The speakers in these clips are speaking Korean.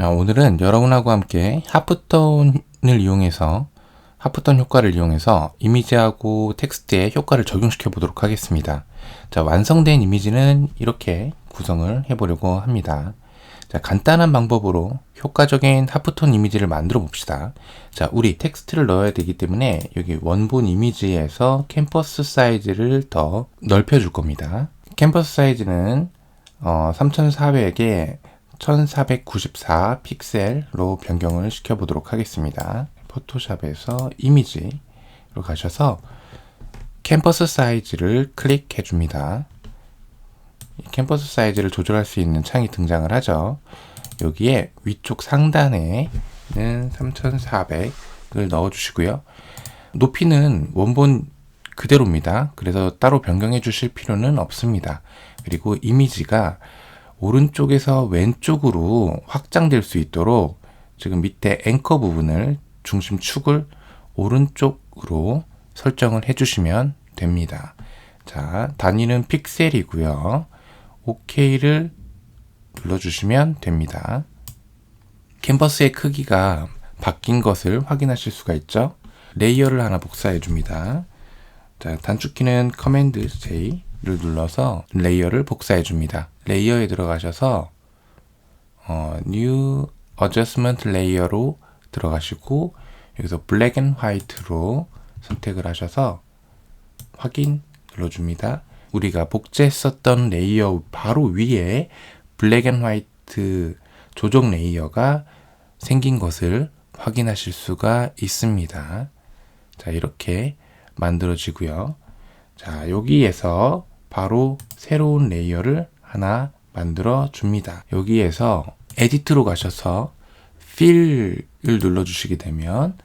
오늘은 여러분하고 함께 하프톤 효과를 이용해서 이미지하고 텍스트에 효과를 적용시켜 보도록 하겠습니다. 자, 완성된 이미지는 이렇게 구성을 해보려고 합니다. 자, 간단한 방법으로 효과적인 하프톤 이미지를 만들어 봅시다. 자, 우리 텍스트를 넣어야 되기 때문에 여기 원본 이미지에서 캔버스 사이즈를 더 넓혀 줄 겁니다. 캔버스 사이즈는 3400에 1494 픽셀로 변경을 시켜 보도록 하겠습니다. 포토샵에서 이미지로 가셔서 캔버스 사이즈를 클릭해 줍니다. 캔버스 사이즈를 조절할 수 있는 창이 등장을 하죠. 여기에 위쪽 상단에는 3400을 넣어 주시고요. 높이는 원본 그대로입니다. 그래서 따로 변경해 주실 필요는 없습니다. 그리고 이미지가 오른쪽에서 왼쪽으로 확장될 수 있도록 지금 밑에 앵커 부분을 중심축을 오른쪽으로 설정을 해주시면 됩니다. 자, 단위는 픽셀이고요. OK를 눌러주시면 됩니다. 캔버스의 크기가 바뀐 것을 확인하실 수가 있죠. 레이어를 하나 복사해 줍니다. 자, 단축키는 커맨드 J를 눌러서 레이어를 복사해 줍니다. 레이어에 들어가셔서 New Adjustment Layer로 들어가시고 여기서 Black and White로 선택을 하셔서 확인 눌러줍니다. 우리가 복제했었던 레이어 바로 위에 Black and White 조정 레이어가 생긴 것을 확인하실 수가 있습니다. 자, 이렇게 만들어지고요. 자, 여기에서 바로 새로운 레이어를 하나 만들어 줍니다. 여기에서 에디트로 가셔서 Fill을 눌러주시게 되면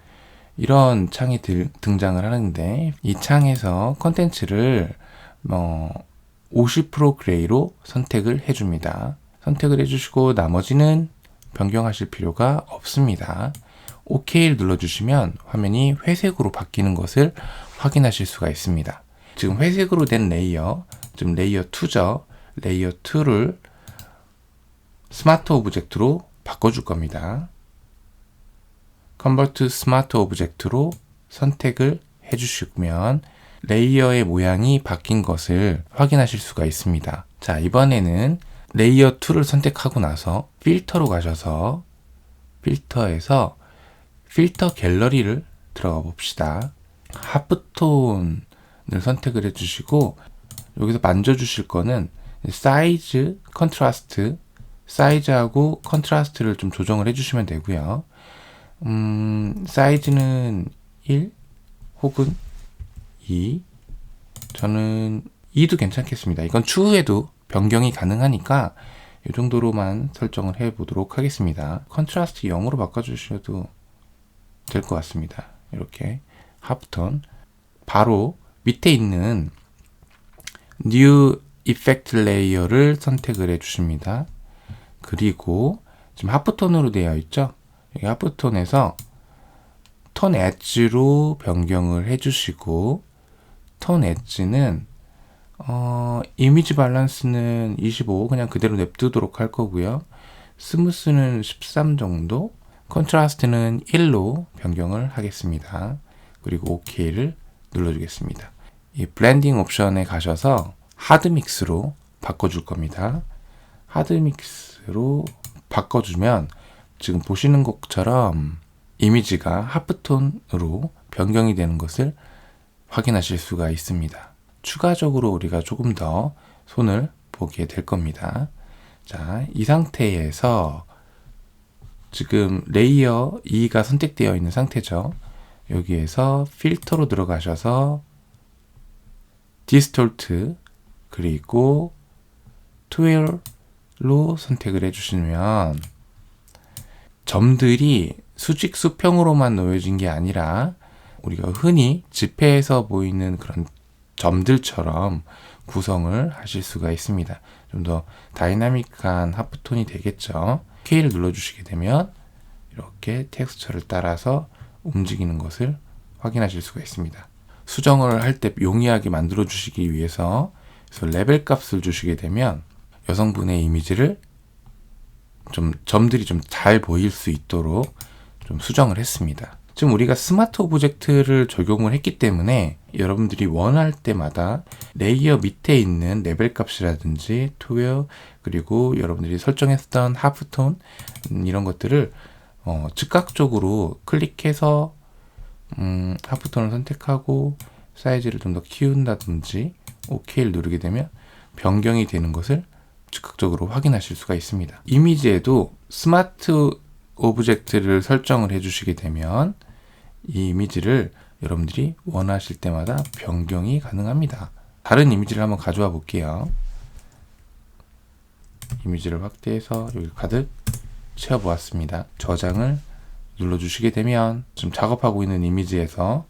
이런 창이 등장을 하는데 이 창에서 컨텐츠를 50% 그레이로 선택을 해줍니다. 선택을 해주시고 나머지는 변경하실 필요가 없습니다. OK를 눌러주시면 화면이 회색으로 바뀌는 것을 확인하실 수가 있습니다. 지금 회색으로 된 레이어, 지금 레이어 2죠. 레이어 2를 스마트 오브젝트로 바꿔줄 겁니다. Convert 스마트 오브젝트로 선택을 해주시면 레이어의 모양이 바뀐 것을 확인하실 수가 있습니다. 자, 이번에는 레이어 2를 선택하고 나서 필터로 가셔서 필터에서 필터 갤러리를 들어가 봅시다. 하프톤을 선택을 해주시고 여기서 만져주실 거는 사이즈, 컨트라스트, 사이즈하고 컨트라스트를 좀 조정을 해주시면 되고요. 사이즈는 1 혹은 2. 저는 2도 괜찮겠습니다. 이건 추후에도 변경이 가능하니까 이 정도로만 설정을 해 보도록 하겠습니다. 컨트라스트 0으로 바꿔주셔도 될 것 같습니다. 이렇게 하프톤 바로 밑에 있는 New Effect Layer를 선택을 해 주십니다. 그리고 지금 하프톤으로 되어 있죠. 여기 하프톤에서 톤 엣지로 변경을 해 주시고 톤 엣지는 이미지 밸런스는 25 그냥 그대로 냅두도록 할 거고요. 스무스는 13 정도, 컨트라스트는 1로 변경을 하겠습니다. 그리고 OK를 눌러주겠습니다. 이 블렌딩 옵션에 가셔서 하드 믹스로 바꿔줄 겁니다. 하드 믹스로 바꿔주면 지금 보시는 것처럼 이미지가 하프톤으로 변경이 되는 것을 확인하실 수가 있습니다. 추가적으로 우리가 조금 더 손을 보게 될 겁니다. 자, 이 상태에서 지금 레이어 2가 선택되어 있는 상태죠. 여기에서 필터로 들어가셔서 디스톨트 그리고 트웰로 선택을 해주시면 점들이 수직 수평으로만 놓여진 게 아니라 우리가 흔히 지폐에서 보이는 그런 점들처럼 구성을 하실 수가 있습니다. 좀 더 다이나믹한 하프톤이 되겠죠. K를 눌러주시게 되면 이렇게 텍스처를 따라서 움직이는 것을 확인하실 수가 있습니다. 수정을 할 때 용이하게 만들어 주시기 위해서 레벨 값을 주시게 되면 여성분의 이미지를 좀 점들이 좀 잘 보일 수 있도록 좀 수정을 했습니다. 지금 우리가 스마트 오브젝트를 적용을 했기 때문에 여러분들이 원할 때마다 레이어 밑에 있는 레벨 값이라든지 토웨어, 그리고 여러분들이 설정했던 하프톤 이런 것들을 즉각적으로 클릭해서 하프톤을 선택하고 사이즈를 좀 더 키운다든지 OK를 누르게 되면 변경이 되는 것을 즉각적으로 확인하실 수가 있습니다. 이미지에도 스마트 오브젝트를 설정을 해주시게 되면 이 이미지를 여러분들이 원하실 때마다 변경이 가능합니다. 다른 이미지를 한번 가져와 볼게요. 이미지를 확대해서 여기 가득 채워 보았습니다. 저장을 눌러주시게 되면 지금 작업하고 있는 이미지에서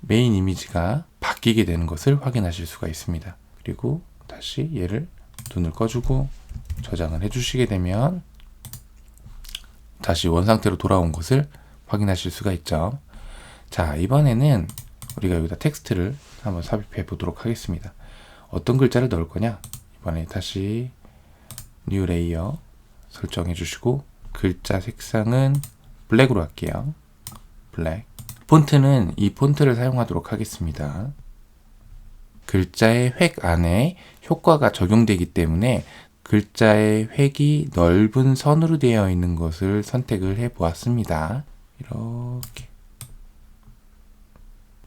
메인 이미지가 바뀌게 되는 것을 확인하실 수가 있습니다. 그리고 다시 얘를 눈을 꺼주고 저장을 해주시게 되면 다시 원상태로 돌아온 것을 확인하실 수가 있죠. 자, 이번에는 우리가 여기다 텍스트를 한번 삽입해 보도록 하겠습니다. 어떤 글자를 넣을 거냐? 이번에 다시 뉴 레이어 설정해 주시고 글자 색상은 블랙으로 할게요. 블랙. 폰트는 이 폰트를 사용하도록 하겠습니다. 글자의 획 안에 효과가 적용되기 때문에 글자의 획이 넓은 선으로 되어 있는 것을 선택을 해 보았습니다. 이렇게.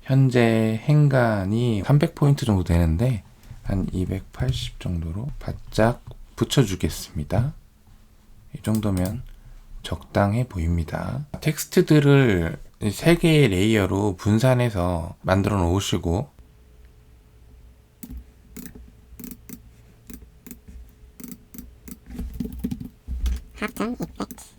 현재 행간이 300포인트 정도 되는데 한 280 정도로 바짝 붙여주겠습니다. 이 정도면 적당해 보입니다. 텍스트들을 3개의 레이어로 분산해서 만들어 놓으시고 하프톤 이펙트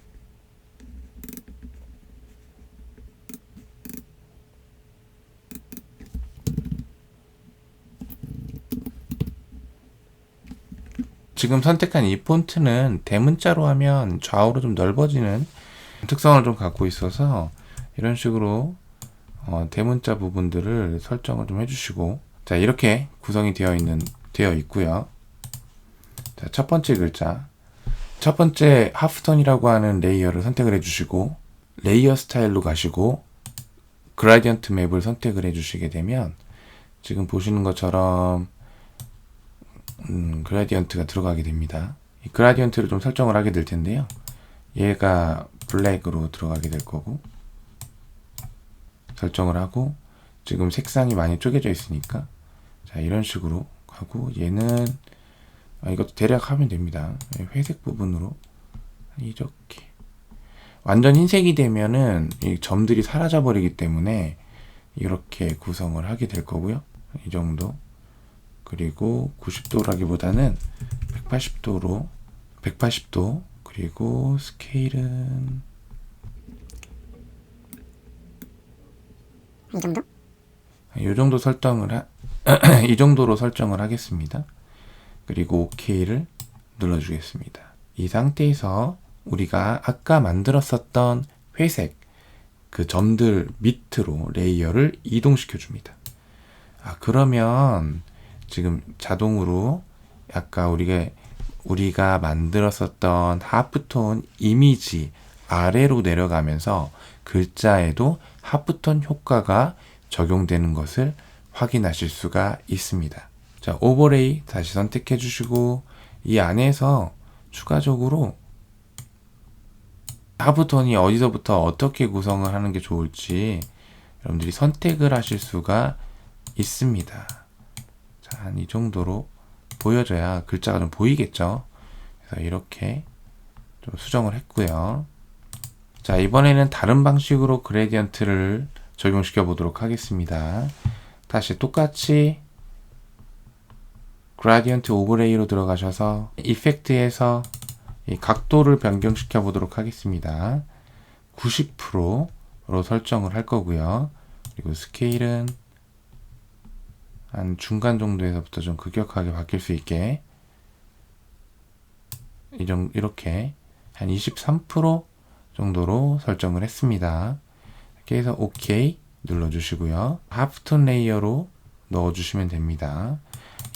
지금 선택한 이 폰트는 대문자로 하면 좌우로 좀 넓어지는 특성을 좀 갖고 있어서 이런 식으로 대문자 부분들을 설정을 좀 해주시고, 자, 이렇게 구성이 되어 있고요. 자, 첫 번째 글자, 첫 번째 하프톤이라고 하는 레이어를 선택을 해주시고 레이어 스타일로 가시고 그라디언트 맵을 선택을 해주시게 되면 지금 보시는 것처럼 그라디언트가 들어가게 됩니다. 이 그라디언트를 좀 설정을 하게 될 텐데요. 얘가 블랙으로 들어가게 될 거고 설정을 하고, 지금 색상이 많이 쪼개져 있으니까 자, 이런 식으로 하고, 얘는 이것도 대략 하면 됩니다. 회색 부분으로 이렇게 완전 흰색이 되면은 이 점들이 사라져 버리기 때문에 이렇게 구성을 하게 될 거고요. 이 정도. 그리고 90도라기보다는 180도, 그리고 스케일은 이 정도 이 정도로 설정을 하겠습니다. 그리고 OK를 눌러주겠습니다. 이 상태에서 우리가 아까 만들었었던 회색 그 점들 밑으로 레이어를 이동시켜 줍니다. 그러면 지금 자동으로 아까 우리가 만들었었던 하프톤 이미지 아래로 내려가면서 글자에도 하프톤 효과가 적용되는 것을 확인하실 수가 있습니다. 자, 오버레이 다시 선택해 주시고 이 안에서 추가적으로 하프톤이 어디서부터 어떻게 구성을 하는 게 좋을지 여러분들이 선택을 하실 수가 있습니다. 자, 한 이 정도로 보여줘야 글자가 좀 보이겠죠. 그래서 이렇게 좀 수정을 했고요. 자, 이번에는 다른 방식으로 그레디언트를 적용시켜 보도록 하겠습니다. 다시 똑같이 그라디언트 오버레이로 들어가셔서 이펙트에서 이 각도를 변경시켜 보도록 하겠습니다. 90%로 설정을 할 거고요. 그리고 스케일은 한 중간 정도에서부터 좀 급격하게 바뀔 수 있게 이렇게 한 23% 정도로 설정을 했습니다. 이렇게 해서 OK 눌러주시고요. 하프톤 레이어로 넣어주시면 됩니다.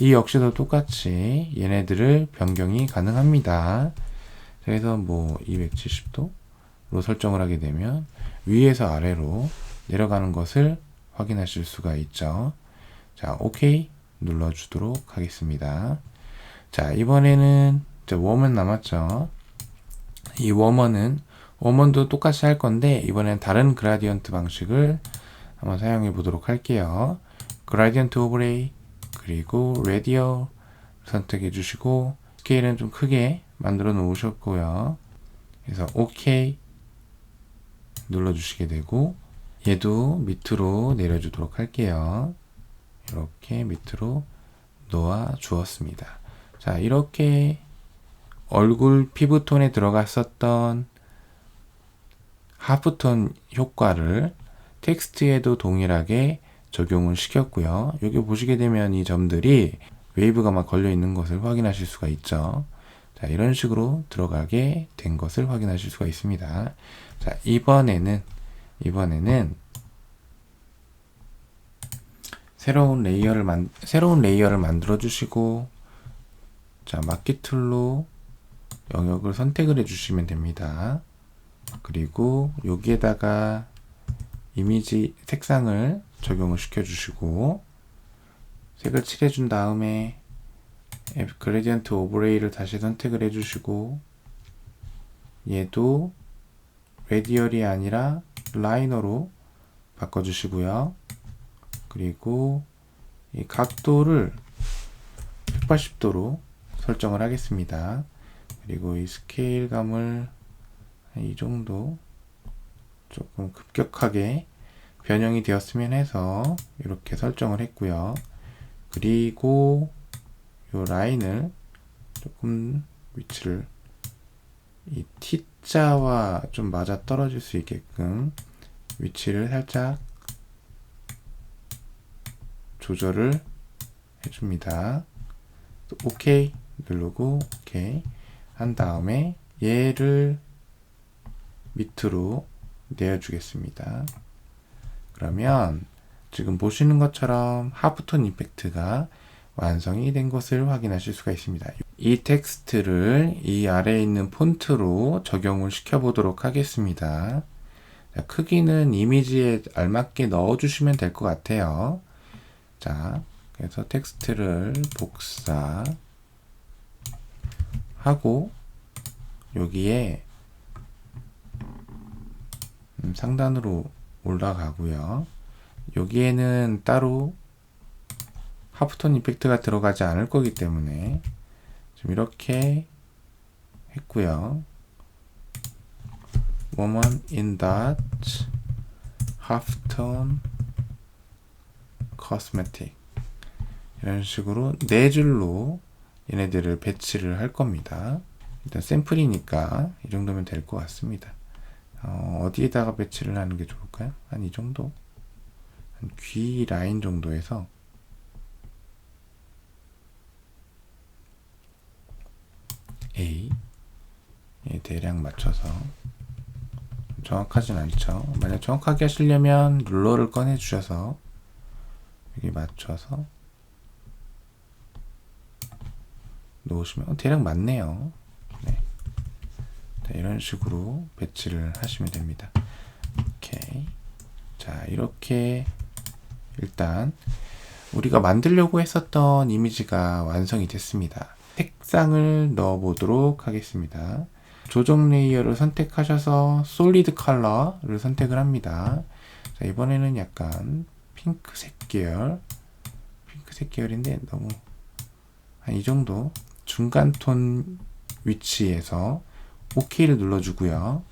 이 역시도 똑같이 얘네들을 변경이 가능합니다. 그래서 뭐 270도로 설정을 하게 되면 위에서 아래로 내려가는 것을 확인하실 수가 있죠. 자, OK 눌러주도록 하겠습니다. 자, 이번에는 웜은 남았죠. 이 웜원도 똑같이 할 건데 이번엔 다른 그라디언트 방식을 한번 사용해 보도록 할게요. 그라디언트 오버레이 그리고 레디얼 선택해 주시고 스케일은 좀 크게 만들어 놓으셨고요. 그래서 OK 눌러 주시게 되고 얘도 밑으로 내려주도록 할게요. 이렇게 밑으로 놓아 주었습니다. 자, 이렇게 얼굴 피부톤에 들어갔었던 하프톤 효과를 텍스트에도 동일하게 적용을 시켰고요. 여기 보시게 되면 이 점들이 웨이브가 막 걸려 있는 것을 확인하실 수가 있죠. 자, 이런 식으로 들어가게 된 것을 확인하실 수가 있습니다. 자, 이번에는 새로운 레이어를 만들어 주시고, 자, 마키 툴로 영역을 선택을 해 주시면 됩니다. 그리고 여기에다가 이미지 색상을 적용을 시켜 주시고, 색을 칠해 준 다음에 그레디언트 오버레이를 다시 선택을 해 주시고, 얘도 레디얼이 아니라 라이너로 바꿔 주시고요. 그리고 이 각도를 180도로 설정을 하겠습니다. 그리고 이 스케일감을 이 정도 조금 급격하게 변형이 되었으면 해서 이렇게 설정을 했고요. 그리고 이 라인을 조금 위치를 이 T자와 좀 맞아 떨어질 수 있게끔 위치를 살짝 조절을 해줍니다. OK 누르고 OK 한 다음에 얘를 밑으로 내어주겠습니다. 그러면 지금 보시는 것처럼 하프톤 이펙트가 완성이 된 것을 확인하실 수가 있습니다. 이 텍스트를 이 아래에 있는 폰트로 적용을 시켜 보도록 하겠습니다. 자, 크기는 이미지에 알맞게 넣어 주시면 될 것 같아요. 자, 그래서 텍스트를 복사하고 여기에 상단으로 올라가고요. 여기에는 따로 하프톤 이펙트가 들어가지 않을 거기 때문에 지금 이렇게 했고요. woman in dot halftone cosmetic 이런 식으로 네 줄로 얘네들을 배치를 할 겁니다. 일단 샘플이니까 이 정도면 될 것 같습니다. 어디에다가 배치를 하는 게 좋을까요? 한 이 정도? 한 귀 라인 정도에서 A 대략 맞춰서 정확하진 않죠. 만약 정확하게 하시려면 룰러를 꺼내 주셔서 여기 맞춰서 놓으시면 대략 맞네요. 네. 자, 이런 식으로 배치를 하시면 됩니다. 오케이. 자, 이렇게 일단 우리가 만들려고 했었던 이미지가 완성이 됐습니다. 색상을 넣어 보도록 하겠습니다. 조정 레이어를 선택하셔서 솔리드 컬러를 선택을 합니다. 자, 이번에는 약간 핑크색 계열인데 너무 한 이 정도 중간 톤 위치에서 OK를 눌러주고요.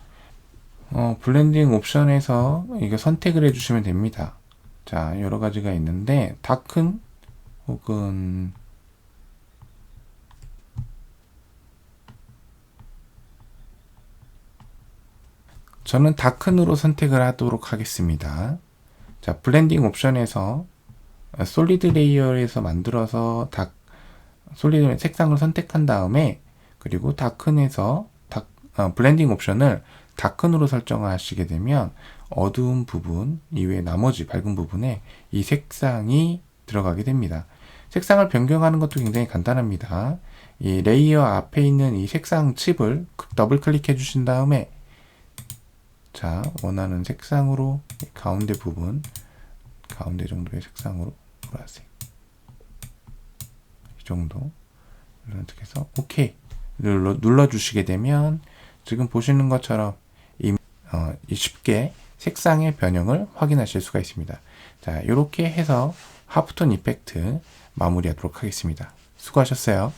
블렌딩 옵션에서 이거 선택을 해주시면 됩니다. 자, 여러 가지가 있는데 다큰 혹은 저는 다큰으로 선택을 하도록 하겠습니다. 자, 블렌딩 옵션에서 솔리드 레이어에서 만들어서 솔리드 색상을 선택한 다음에 그리고 다큰에서 블렌딩 옵션을 다큰으로 설정하시게 되면 어두운 부분 이외에 나머지 밝은 부분에 이 색상이 들어가게 됩니다. 색상을 변경하는 것도 굉장히 간단합니다. 이 레이어 앞에 있는 이 색상 칩을 더블 클릭해 주신 다음에 자, 원하는 색상으로 가운데 부분, 가운데 정도의 색상으로 보라색 이 정도 이렇게 해서 OK 눌러주시게 되면 지금 보시는 것처럼 쉽게 색상의 변형을 확인하실 수가 있습니다. 자, 이렇게 해서 하프톤 이펙트 마무리하도록 하겠습니다. 수고하셨어요.